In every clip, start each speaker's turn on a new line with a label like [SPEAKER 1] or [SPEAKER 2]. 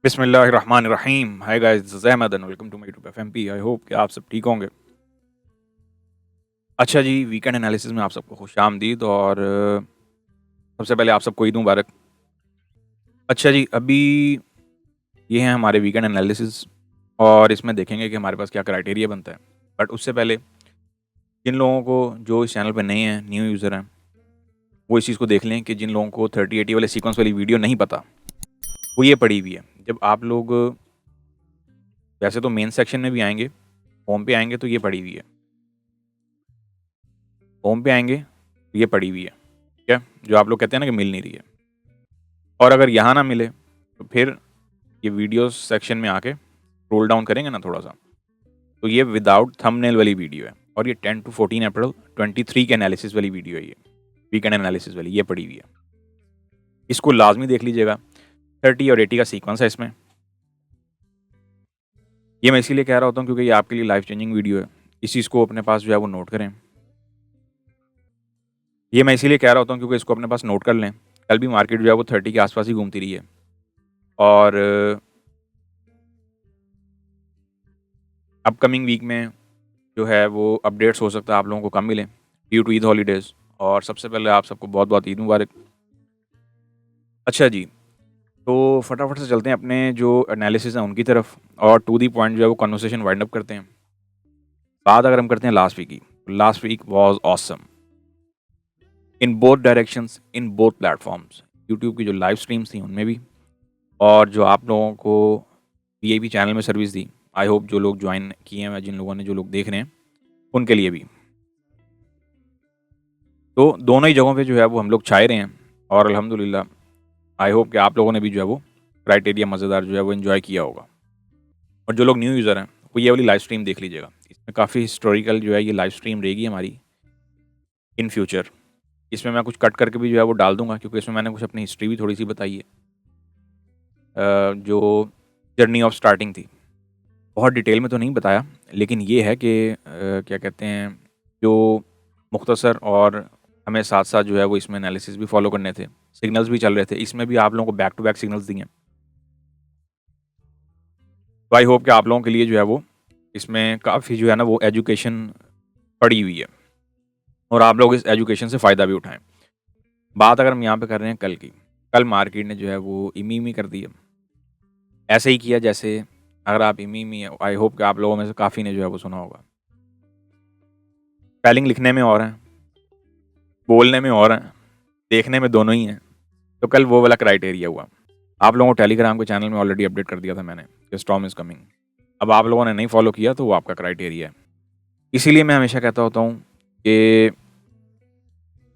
[SPEAKER 1] बिस्मिल्लाहिर्रहमानिर्रहीम। Hi guys, this is Ahmad and welcome to my YouTube FMP. I hope कि आप सब ठीक होंगे। अच्छा जी, वीकेंड एनालिसिस में आप सबको खुशामदीद और सबसे पहले आप सबको ईद मुबारक। अच्छा जी, अभी ये हैं हमारे वीकेंड एनालिसिस और इसमें देखेंगे कि हमारे पास क्या क्राइटेरिया बनता है। बट उससे पहले जिन लोगों को जो इस चैनल पे नए हैं, न्यू यूज़र हैं, वो इस चीज़ को देख लें कि जिन लोगों को 3080 वाले सीक्वेंस वाली वीडियो नहीं पता, वो ये पड़ी हुई है। जब आप लोग वैसे तो मेन सेक्शन में भी आएँगे, होम पे आएँगे तो ये पड़ी हुई है। होम पे आएँगे तो ये पड़ी हुई है, ठीक है? जो आप लोग कहते हैं ना कि मिल नहीं रही है। और अगर यहाँ ना मिले तो फिर ये वीडियोज़ सेक्शन में आके स्क्रॉल डाउन करेंगे ना थोड़ा-सा, तो ये विदाउट थंबनेल वाली वीडियो है और ये 10 टू 14 अप्रैल 23 के एनालिसिस वाली वीडियो है ये, वीकेंड एनालिसिस वाली, ये पड़ी हुई है। इसको लाज़मी देख लीजिएगा, 30 और 80 का सीक्वेंस है इसमें। ये मैं इसीलिए कह रहा होता हूँ क्योंकि ये आपके लिए लाइफ़ चेंजिंग वीडियो है। इस चीज़ को अपने पास जो है वो नोट करें। ये मैं इसीलिए कह रहा होता हूँ क्योंकि इसको अपने पास नोट कर लें। कल भी मार्केट जो है वो 30 के आस-पास ही घूमती रही है और अपकमिंग वीक में जो है वो अपडेट्स हो सकता है आप लोगों को कम मिलें ड्यू टू ईद हॉलीडेज़। और सबसे पहले आप सबको बहुत-बहुत ईद मुबारक। अच्छा जी, तो फटाफट से चलते हैं अपने जो एनालिसिस हैं उनकी तरफ और टू द पॉइंट जो है वो कन्वर्सेशन वाइंड अप करते हैं। बात अगर हम करते हैं लास्ट वीक की, last week was awesome in both directions, in both platforms. YouTube की जो लाइव स्ट्रीम्स थी उनमें भी और जो आप लोगों को वीआईपी चैनल में सर्विस दी। आई होप जो लोग जॉइन किए हैं, जिन लोगों ने जो लोग देख रहे हैं, उनके लिए भी। तो दोनों ही जगहों पे जो है वो हम लोग छाए रहे हैं और अल्हम्दुलिल्लाह आई होप कि आप लोगों ने भी जो है वो क्राइटेरिया मज़ेदार जो है वो एन्जॉय किया होगा। और जो लोग न्यू यूज़र हैं, वो ये वाली लाइव स्ट्रीम देख लीजिएगा। इसमें काफ़ी हिस्टोरिकल जो है ये लाइव स्ट्रीम रहेगी हमारी इन फ्यूचर। इसमें मैं कुछ कट करके भी जो है वो डाल दूँगा क्योंकि इसमें मैंने कुछ अपनी हिस्ट्री भी थोड़ी-सी बताई है। जो जर्नी ऑफ स्टार्टिंग थी, बहुत डिटेल में तो नहीं बताया, लेकिन ये है कि क्या कहते हैं, जो मुख्तसर और हमें साथ-साथ जो है वो इसमें एनालिसिस भी फ़ॉलो करने थे। सिग्नल्स भी चल रहे थे। इसमें भी आप लोगों को बैक टू बैक सिग्नल्स दिए हैं। तो आई होप कि आप लोगों के लिए जो है वो इसमें काफ़ी जो है ना वो एजुकेशन पड़ी हुई है और आप लोग इस एजुकेशन से फ़ायदा भी उठाएँ। बात अगर हम यहाँ पे कर रहे हैं कल की, कल मार्केट ने जो है वो इमी-इमी कर दी है। ऐसे ही किया जैसे अगर आप इमी-इमी, आई होप कि आप लोगों में से काफ़ी ने जो है वो सुना होगा। स्पेलिंग लिखने में और है, बोलने में और है, देखने में दोनों ही हैं। तो कल वो वाला क्राइटेरिया हुआ। आप लोगों को टेलीग्राम के चैनल में ऑलरेडी अपडेट कर दिया था मैंने कि स्टॉर्म इज़ कमिंग। अब आप लोगों ने नहीं फॉलो किया तो वो आपका क्राइटेरिया है। इसीलिए मैं हमेशा कहता होता हूँ कि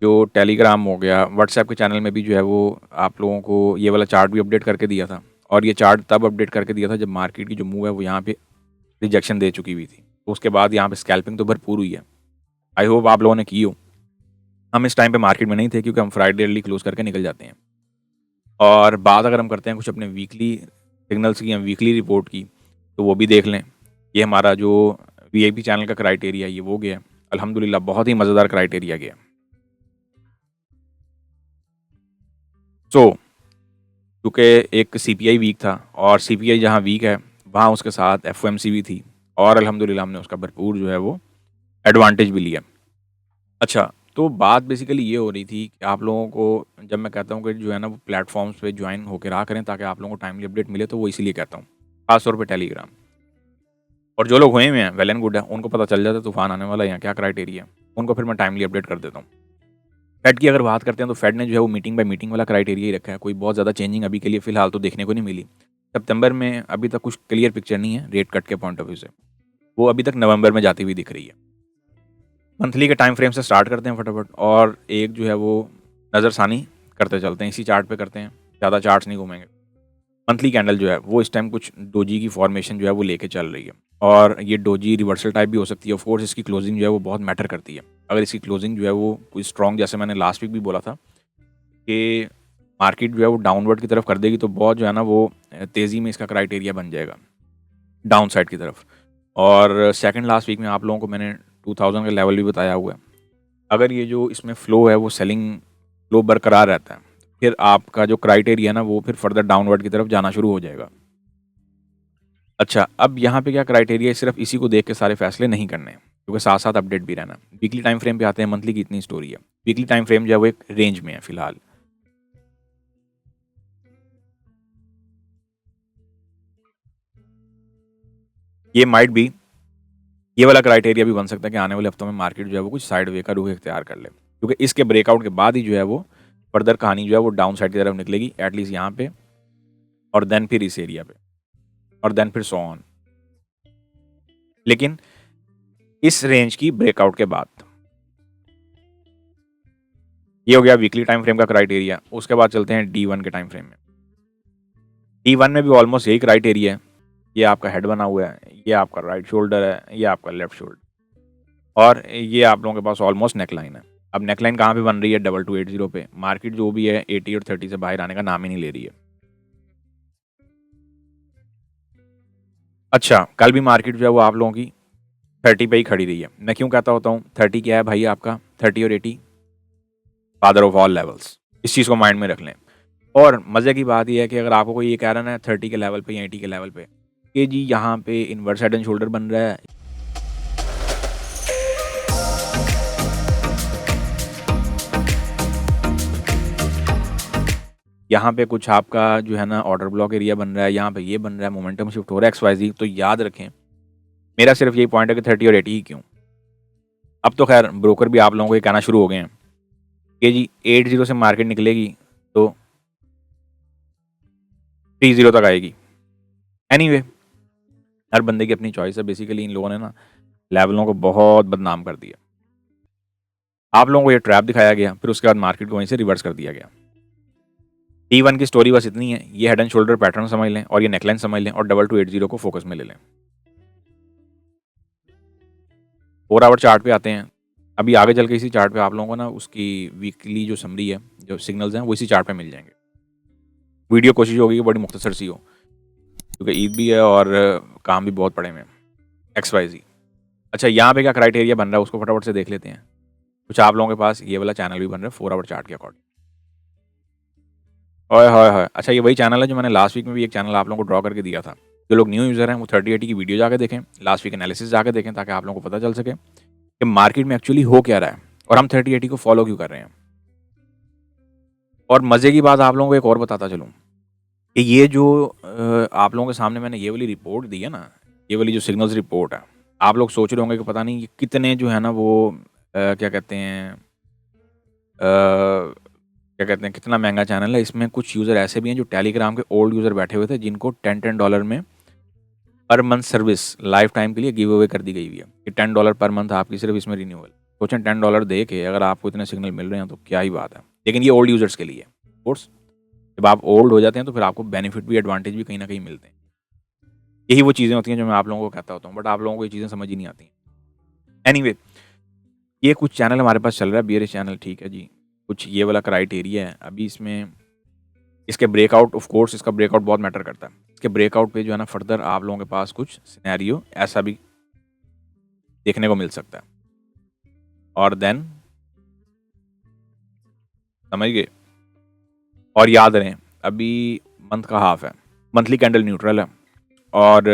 [SPEAKER 1] जो टेलीग्राम हो गया, व्हाट्सएप के चैनल में भी जो है वो आप लोगों को ये वाला चार्ट भी अपडेट करके दिया था और ये चार्ट तब अपडेट करके दिया था जब मार्केट की जो मूव है वो यहाँ पे रिजेक्शन दे चुकी हुई थी। तो उसके बाद यहाँ पे स्कैल्पिंग तो भरपूर हुई है। आई होप आप लोगों ने की हो। हम इस टाइम पे मार्केट में नहीं थे क्योंकि हम फ्राइडे अर्ली क्लोज़ करके निकल जाते हैं। और बात अगर हम करते हैं कुछ अपने वीकली सिग्नल्स की या वीकली रिपोर्ट की, तो वो भी देख लें। ये हमारा जो वीआईपी चैनल का क्राइटेरिया ये वो गया। अल्हम्दुलिल्लाह बहुत ही मज़ेदार क्राइटेरिया गया। सो चूँकि एक सीपीआई वीक था और सीपीआई जहाँ वीक है, वहाँ उसके साथ एफओएमसी भी थी और अल्हम्दुलिल्लाह हमने उसका भरपूर जो है वो एडवांटेज भी लिया। अच्छा, तो बात बेसिकली ये हो रही थी कि आप लोगों को जब मैं कहता हूँ कि जो है ना वो प्लेटफ़ॉर्म्स पे जॉइन होके रहा करें ताकि आप लोगों को टाइमली अपडेट मिले, तो वो इसीलिए कहता हूँ, ख़ास तौर पे टेलीग्राम। और जो लोग हुए हुए हैं वेल एंड गुड है, उनको पता चल जाता है तूफ़ान आने वाला है या क्या क्राइटेरिया है, उनको फिर मैं टाइमली अपडेट कर देता हूँ। फेड की अगर बात करते हैं तो फेड ने जो है वो मीटिंग बाय मीटिंग वाला क्राइटेरिया ही रखा है। कोई बहुत ज़्यादा चेंजिंग अभी के लिए फ़िलहाल तो देखने को नहीं मिली। सितंबर में अभी तक कुछ क्लियर पिक्चर नहीं है रेट कट के पॉइंट ऑफ व्यू से। वो अभी तक नवंबर में जाती हुई दिख रही है। मंथली के टाइम फ्रेम से स्टार्ट करते हैं फटाफट और एक जो है वो नज़रसानी करते चलते हैं, इसी चार्ट पे करते हैं, ज़्यादा चार्ट्स नहीं घूमेंगे। मंथली कैंडल जो है वो इस टाइम कुछ डोजी की फॉर्मेशन जो है वो लेके चल रही है और ये डोजी रिवर्सल टाइप भी हो सकती है। ऑफ कोर्स इसकी क्लोजिंग जो है वो बहुत मैटर करती है। अगर इसकी क्लोजिंग जो है वो कोई स्ट्रॉन्ग, जैसे मैंने लास्ट वीक भी बोला था कि मार्केट जो है वो डाउनवर्ड की तरफ कर देगी तो बहुत जो है ना वो तेज़ी में इसका क्राइटेरिया बन जाएगा डाउन साइड की तरफ। और सेकंड लास्ट वीक में आप लोगों को मैंने 2000 का लेवल भी बताया हुआ है। अगर ये जो इसमें फ़्लो है वो सेलिंग फ़्लो बरकरार रहता है, फिर आपका जो क्राइटेरिया है ना वो फिर फर्दर डाउनवर्ड की तरफ जाना शुरू हो जाएगा। अच्छा, अब यहाँ पे क्या क्राइटेरिया है, सिर्फ इसी को देख के सारे फैसले नहीं करने हैं, क्योंकि साथ-साथ अपडेट भी रहना है। वीकली टाइम फ्रेम पे आते हैं, मंथली की इतनी स्टोरी है। वीकली टाइम फ्रेम जो है वो एक रेंज में है फिलहाल। ये माइट बी, ये वाला क्राइटेरिया भी बन सकता है कि आने वाले हफ्तों में मार्केट जो है वो कुछ साइड वे का रुख इख्तियार कर ले, क्योंकि इसके ब्रेकआउट के बाद ही जो है वो फर्दर कहानी जो है वो डाउन साइड की तरफ निकलेगी, एटलीस्ट यहाँ पे, और देन फिर इस एरिया पे, और देन फिर सो ऑन। लेकिन इस रेंज की ब्रेकआउट के बाद, ये हो गया वीकली टाइम फ्रेम का क्राइटेरिया। उसके बाद चलते हैं D1 के टाइम फ्रेम में। D1 में भी ऑलमोस्ट यही क्राइटेरिया है। ये आपका हेड बना हुआ है, ये आपका राइट शोल्डर है, ये आपका लेफ्ट शोल्डर, और ये आप लोगों के पास ऑलमोस्ट नेकलाइन है। अब नेकलाइन कहाँ पे बन रही है? 2280 पे। मार्केट जो भी है 80 और 30 से बाहर आने का नाम ही नहीं ले रही है। अच्छा, कल भी मार्केट जो है वो आप लोगों की 30 पे ही खड़ी रही है। मैं क्यों कहता होता हूँ 30 क्या है भाई आपका? 30 और 80 फादर ऑफ ऑल लेवल्स। इस चीज़ को माइंड में रख लें। और मज़े की बात ये है कि अगर आपको कोई ये कह रहा है ना 30 के लेवल पे या 80 के लेवल पे कि जी यहाँ पे इनवर्स हेड एंड शोल्डर बन रहा है, यहाँ पे कुछ आपका जो है ना ऑर्डर ब्लॉक एरिया बन रहा है, यहाँ पे ये बन रहा है, मोमेंटम शिफ्ट हो रहा है XYZ, तो याद रखें मेरा सिर्फ यही पॉइंट है कि 30 और 80 ही क्यों। अब तो खैर ब्रोकर भी आप लोगों को ये कहना शुरू हो गए हैं कि जी 80 से मार्केट निकलेगी तो 30 तक आएगी। एनीवे, हर बंदे की अपनी चॉइस है। बेसिकली इन लोगों ने ना लेवलों को बहुत बदनाम कर दिया। आप लोगों को ये ट्रैप दिखाया गया, फिर उसके बाद मार्केट को वहीं से रिवर्स कर दिया गया। D1 की स्टोरी बस इतनी है, ये हेड एंड शोल्डर पैटर्न समझ लें और ये नेकलाइन समझ लें और 2280 को फोकस में ले लें। 4 आवर चार्ट पे आते हैं। अभी आगे चल के इसी चार्ट पे आप लोगों को ना उसकी वीकली जो समरी है, जो सिग्नल्स हैं, वो इसी चार्ट पे मिल जाएंगे। वीडियो कोशिश होगी कि बड़ी मुख्तसर सी हो, क्योंकि ईद भी है और काम भी बहुत पड़े हुए हैं। XYZ। अच्छा, यहाँ पे क्या क्राइटेरिया बन रहा है उसको फटाफट से देख लेते हैं। कुछ आप लोगों के पास ये वाला चैनल भी बन रहा है 4 आवर चार्ट के अकॉर्डिंग। ओए होए होए! अच्छा, ये वही चैनल है जो मैंने लास्ट वीक में भी एक चैनल आप लोगों को ड्रॉ करके दिया था। जो लोग न्यू यूज़र हैं वो 3080 की वीडियो जाके देखें, लास्ट वीक एनालिसिस जाके देखें, ताकि आप लोगों को पता चल सके कि मार्केट में एक्चुअली हो क्या रहा है और हम 3080 को फॉलो क्यों कर रहे हैं। और मज़े की बात आप लोगों को एक और बताता चलूँ कि ये जो आप लोगों के सामने मैंने ये वाली रिपोर्ट दी है ना, ये वाली जो सिग्नल्स रिपोर्ट है, आप लोग सोच रहे होंगे कि पता नहीं ये कितने जो है ना वो क्या कहते हैं कितना महँगा चैनल है। इसमें कुछ यूज़र ऐसे भी हैं जो टेलीग्राम के ओल्ड यूज़र बैठे हुए थे, जिनको $10 में per month service life time के लिए गिव अवे कर दी गई हुई है कि $10 पर मंथ आपकी सिर्फ इसमें रिन्यूअल। सोचें $10 दे के अगर आपको इतने सिग्नल मिल रहे हैं तो क्या ही बात है। लेकिन ये ओल्ड यूज़र्स के लिए है। कोर्स जब आप ओल्ड हो जाते हैं तो फिर आपको बेनिफिट भी, एडवांटेज भी कहीं न कहीं मिलते हैं। यही वो चीज़ें होती हैं जो मैं आप लोगों को कहता होता हूँ, बट आप लोगों को ये चीज़ें समझ ही नहीं आती। एनीवे, ये कुछ चैनल हमारे पास चल रहा है, बियरिश चैनल, ठीक है जी। कुछ ये वाला क्राइटेरिया है। अभी इसमें इसके ब्रेकआउट, ऑफ कोर्स इसका ब्रेकआउट बहुत मैटर करता है। इसके ब्रेकआउट पे जो है ना फर्दर आप लोगों के पास कुछ सिनेरियो ऐसा भी देखने को मिल सकता है। और देन समझ गए? और याद रहें अभी मंथ का हाफ है, मंथली कैंडल न्यूट्रल है और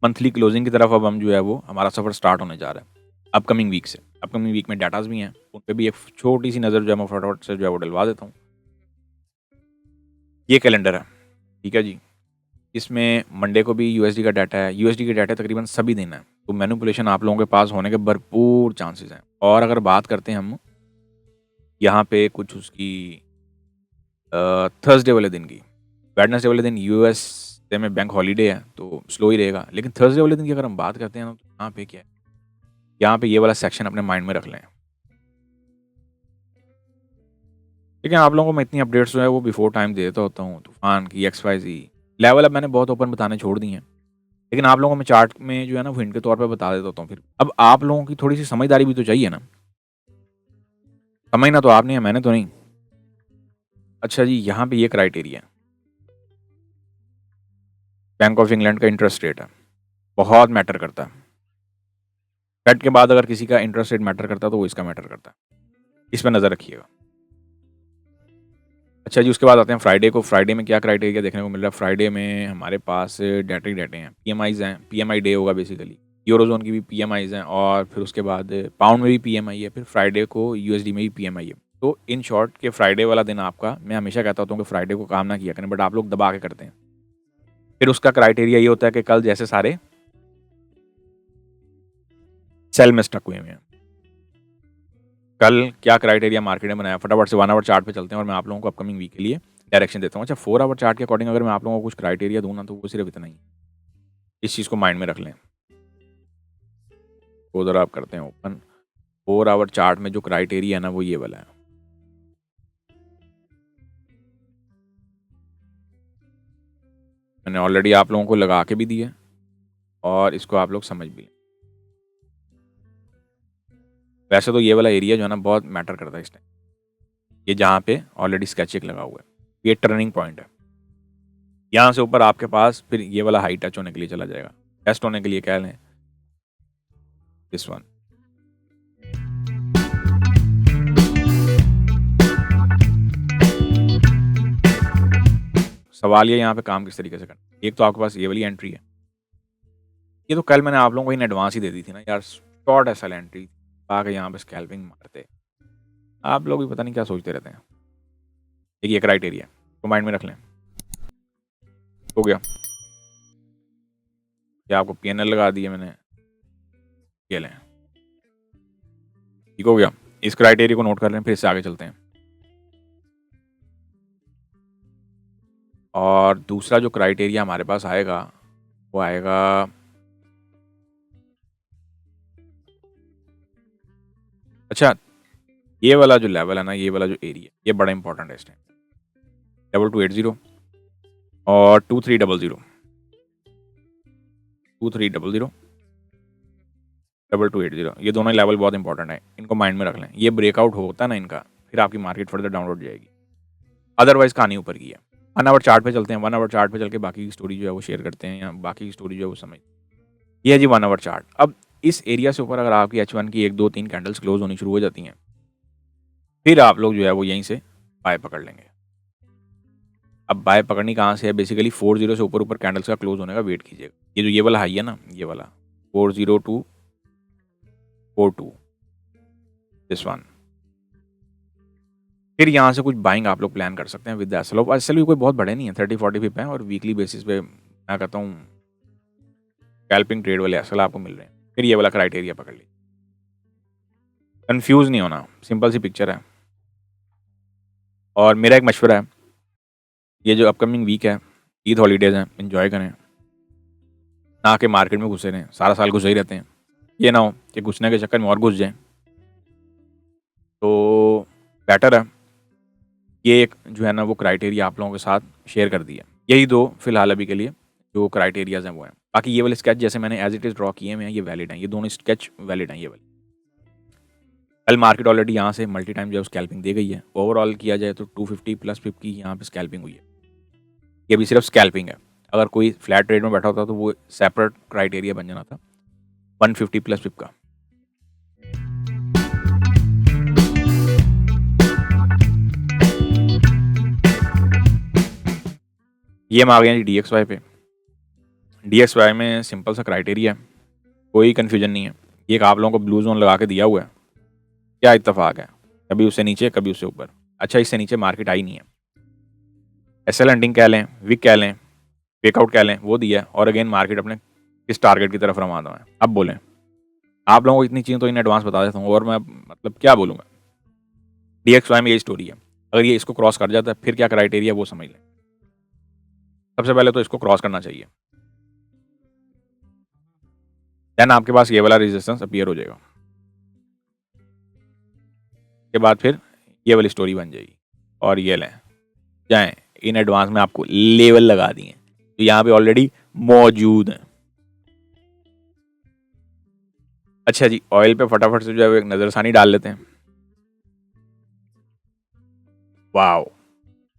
[SPEAKER 1] मंथली क्लोजिंग की तरफ अब हम जो है वो हमारा सफ़र स्टार्ट होने जा रहा है अपकमिंग वीक से। अपकमिंग वीक में डाटाज भी हैं, उन पे भी एक छोटी सी नज़र जो है मैं फटाफट से जो है वो डलवा देता हूँ। ये कैलेंडर है, ठीक है जी। इसमें मंडे को भी यूएसडी का डाटा है। यूएसडी के डाटा तकरीबन सभी दिन है, तो मैनिपुलेशन आप लोगों के पास होने के भरपूर चांसेस हैं। और अगर बात करते हैं हम यहाँ पे कुछ उसकी थर्सडे वाले दिन की, वेडनेसडे वाले दिन यूएस में बैंक हॉलीडे है तो स्लो ही रहेगा। लेकिन थर्सडे वाले दिन की अगर हम बात करते हैं ना, तो यहाँ पे क्या है, यहाँ पे ये वाला सेक्शन अपने माइंड में रख लें। लेकिन आप लोगों को मैं इतनी अपडेट्स जो है वो बिफोर टाइम दे देता होता हूँ, तूफान की, XYZ लेवल अब मैंने बहुत ओपन बताने छोड़ दिए हैं। लेकिन आप लोगों को मैं चार्ट में जो है ना वो हिंट के तौर पे बता देता होता हूँ फिर। अब आप लोगों की थोड़ी सी समझदारी भी तो चाहिए ना। समझना तो आपने है, मैंने तो नहीं। अच्छा जी, यहाँ पे ये क्राइटेरिया है, बैंक ऑफ इंग्लैंड का इंटरेस्ट रेट है, बहुत मैटर करता है। फेड के बाद अगर किसी का इंटरेस्ट रेट मैटर करता है तो वो इसका मैटर करता है। इस पर नज़र रखिएगा। अच्छा जी, उसके बाद आते हैं फ्राइडे को। फ्राइडे में क्या क्राइटेरिया देखने को मिल रहा है? फ्राइडे में हमारे पास डाटा ही डाटे हैं, पीएमआईज़ हैं, पीएमआई डे होगा बेसिकली। यूरोज़ोन की भी पीएमआईज़ हैं और फिर उसके बाद पाउंड में भी पीएमआई है, फिर फ्राइडे को यूएसडी में भी पीएमआई है। तो इन शॉर्ट कि फ्राइडे वाला दिन आपका, मैं हमेशा कहता होता हूँ कि फ्राइडे को काम ना किया करें, बट आप लोग दबा के करते हैं। फिर उसका क्राइटेरिया ये होता है कि कल जैसे सारे सेल में स्टक हुए हैं। कल क्या क्राइटेरिया मार्केट ने बनाया, फटाफट से 1 आवर चार्ट पे चलते हैं और मैं आप लोगों को अपकमिंग वीक के लिए डायरेक्शन देता हूँ। अच्छा, 4 आवर चार्ट के अकॉर्डिंग अगर मैं आप लोगों को कुछ क्राइटेरिया दूँ ना, तो वो सिर्फ इतना ही। इस चीज़ को माइंड में रख लें। वो ज़रा आप करते हैं ओपन। 4 आवर चार्ट में जो क्राइटेरिया है ना, वो ये वाला है। मैंने ऑलरेडी आप लोगों को लगा के भी दिया और इसको आप लोग समझ भी लें। वैसे तो ये वाला एरिया जो है ना, बहुत मैटर करता है इस टाइम। ये जहाँ पे ऑलरेडी स्केच एक लगा हुआ है, ये टर्निंग पॉइंट है। यहाँ से ऊपर आपके पास फिर ये वाला हाई टच होने के लिए चला जाएगा, टेस्ट होने के लिए कह लें, दिस वन। सवाल ये यहाँ पे काम किस तरीके से करना। एक तो आपके पास ये वाली एंट्री है, ये तो कल मैंने आप लोगों को इन एडवांस ही दे दी थी ना यार, शॉर्ट एसएल एंट्री आके यहाँ पे स्कैल्पिंग मारते। आप लोग भी पता नहीं क्या सोचते रहते हैं। एक ये क्राइटेरिया तो माइंड में रख लें। हो गया, या आपको पीएनएल लगा दिया मैंने, ये लें, ठीक हो गया। इस क्राइटेरिया को नोट कर लें, फिर इससे आगे चलते हैं। और दूसरा जो क्राइटेरिया हमारे पास आएगा वो आएगा, अच्छा ये वाला जो लेवल है ना, ये वाला जो एरिया, ये बड़ा इंपॉर्टेंट है इस टाइम। 2280 और 2300, 2300, 2280, ये दोनों लेवल बहुत इंपॉर्टेंट है, इनको माइंड में रख लें। ये ब्रेकआउट होता है ना इनका, फिर आपकी मार्केट फर्दर डाउनलोड जाएगी, अदरवाइज कहानी ऊपर की है। 1 आवर चार्ट पे चलते हैं। 1 आवर चार्ट पे चल के बाकी की स्टोरी जो है वो शेयर करते हैं, या बाकी की स्टोरी जो है वो समझ। ये है जी 1 आवर चार्ट। अब इस एरिया से ऊपर अगर आपकी H1 की 1 2 3 कैंडल्स क्लोज होनी शुरू हो जाती हैं, फिर आप लोग जो है वो यहीं से बाय पकड़ लेंगे। अब बाय पकड़नी कहाँ से है? बेसिकली 40 से ऊपर कैंडल्स का क्लोज होने का वेट कीजिएगा। ये जो ये वाला हाई है ना, ये वाला 40242, दिस वन। फिर यहाँ से कुछ बाइंग आप लोग प्लान कर सकते हैं विद एसएल। एसएल भी कोई बहुत बड़े नहीं है, 30-40 पिप है और वीकली बेसिस पे मैं कहता हूँ स्कैल्पिंग ट्रेड वाले एसएल आपको मिल रहे हैं। फिर ये वाला क्राइटेरिया पकड़ लीजिए, कंफ्यूज नहीं होना, सिंपल सी पिक्चर है। और मेरा एक मशवरा है, ये जो अपकमिंग वीक है, ईद हॉलीडेज हैं, एंजॉय करें, ना कि मार्केट में घुसे रहें। सारा साल घुसे ही रहते हैं, ये ना हो कि घुसने के चक्कर में और घुस जाएं। तो बेटर है ये एक जो है ना वो क्राइटेरिया आप लोगों के साथ शेयर कर दिया। यही दो फिलहाल अभी के लिए जो क्राइटेरियाज हैं वो हैं। बाकी ये वाले स्केच जैसे मैंने एज इट इज़ ड्रॉ किए हुए हैं, ये वैलिड हैं, ये दोनों स्केच वैलिड हैं। ये वाले कल मार्केट ऑलरेडी यहाँ से मल्टी टाइम जो है स्कैल्पिंग दे गई है। ओवरऑल किया जाए तो 250 प्लस पिप की यहाँ पे स्कैल्पिंग हुई है। ये भी सिर्फ स्कैल्पिंग है, अगर कोई फ्लैट ट्रेड में बैठा होता तो वो सेपरेट क्राइटेरिया बन जाना था 150 प्लस पिप का। ये हम आ गए हैं DXY पे। DXY में सिंपल सा क्राइटेरिया है, कोई कन्फ्यूजन नहीं है। ये एक आप लोगों को ब्लू जोन लगा के दिया हुआ है, क्या इत्तेफाक है, कभी उससे नीचे कभी उससे ऊपर। अच्छा, इससे नीचे मार्केट आई नहीं है, एसएल एंडिंग कह लें, विक कह लें, फेकआउट कह लें, वो दिया है। और अगेन मार्केट अपने किस टारगेट की तरफ रवाना है। अब बोलें, आप लोगों को इतनी चीज़ें तो इन एडवांस बता देता हूँ और मैं मतलब क्या बोलूँगा। DXY में यही स्टोरी है, अगर ये इसको क्रॉस कर जाता है फिर क्या क्राइटेरिया वो समझ लें। सबसे पहले तो इसको क्रॉस करना चाहिए, देन आपके पास ये वाला रेजिस्टेंस अपीयर हो जाएगा, के बाद फिर ये वाली स्टोरी बन जाएगी। और ये लें जाएं, इन एडवांस में आपको लेवल लगा दिए तो यहाँ पे ऑलरेडी मौजूद हैं। अच्छा जी, ऑयल पे फटाफट से जो है एक नजरसानी डाल लेते हैं। वाओ,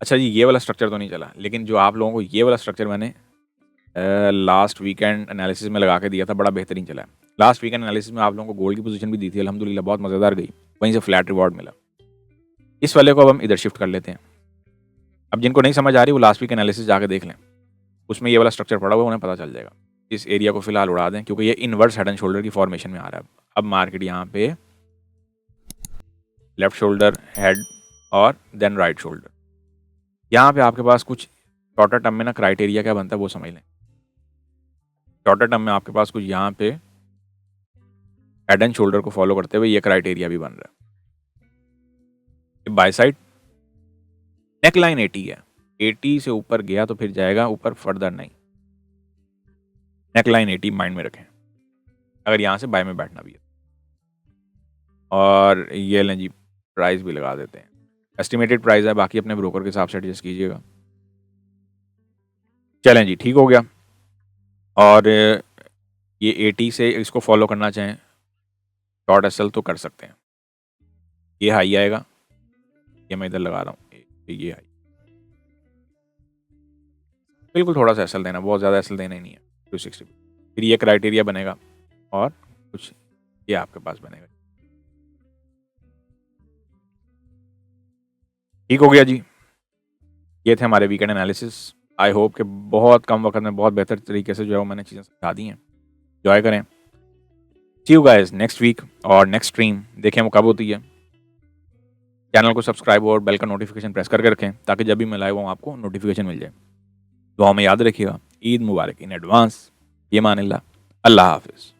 [SPEAKER 1] अच्छा जी, ये वाला स्ट्रक्चर तो नहीं चला, लेकिन जो आप लोगों को ये वाला स्ट्रक्चर मैंने लास्ट वीकेंड एनालिसिस में लगा के दिया था, बड़ा बेहतरीन चला है। लास्ट वीकेंड एनालिसिस में आप लोगों को गोल्ड की पोजीशन भी दी थी, अल्हम्दुलिल्लाह बहुत मज़ेदार गई, वहीं से फ्लैट रिवॉर्ड मिला। इस वाले को अब हम इधर शिफ्ट कर लेते हैं। अब जिनको नहीं समझ आ रही वो लास्ट वीक एनालिसिस जाके देख लें, उसमें ये वाला स्ट्रक्चर पड़ा हुआ है, उन्हें पता चल जाएगा। इस एरिया को फिलहाल उड़ा दें क्योंकि ये इनवर्स हेड एंड शोल्डर की फॉर्मेशन में आ रहा है। अब मार्केट यहाँ पे लेफ्ट शोल्डर, हेड और देन राइट शोल्डर, यहाँ पे आपके पास कुछ शॉर्टर टर्म में ना क्राइटेरिया क्या बनता है वो समझ लें। शॉर्टर टर्म में आपके पास कुछ यहाँ पे हेड एंड शोल्डर को फॉलो करते हुए ये क्राइटेरिया भी बन रहा है। बाय साइड नेक लाइन 80 है, 80 से ऊपर गया तो फिर जाएगा ऊपर, फर्दर नहीं। नेक लाइन 80 माइंड में रखें अगर यहाँ से बाय में बैठना भी है। और ये लें जी, प्राइस भी लगा देते हैं, एस्टिमेटेड प्राइस है, बाकी अपने ब्रोकर के हिसाब से एडजस्ट कीजिएगा। चलें जी, ठीक हो गया। और ये 80 से इसको फॉलो करना चाहें शॉर्ट एसएल तो कर सकते हैं। ये हाई आएगा, ये मैं इधर लगा रहा हूँ, ये हाई, बिल्कुल थोड़ा सा एसएल देना, बहुत ज़्यादा एसएल देना ही नहीं है, 260। फिर ये क्राइटेरिया बनेगा और कुछ ये आपके पास बनेगा। ठीक हो गया जी, ये थे हमारे वीकेंड एनालिसिस। आई होप कि बहुत कम वक्त में बहुत बेहतर तरीके से जो है वो मैंने चीज़ें समझा दी हैं। एंजॉय करें। सी यू गाइस नेक्स्ट वीक और नेक्स्ट स्ट्रीम देखें वो कब होती है। चैनल को सब्सक्राइब और बेल का नोटिफिकेशन प्रेस करके रखें ताकि जब भी मैं लाइव हूँ आपको नोटिफिकेशन मिल जाए। दुआ में याद रखिएगा। ईद मुबारक इन एडवांस। ये मान अल्लाह हाफिज़।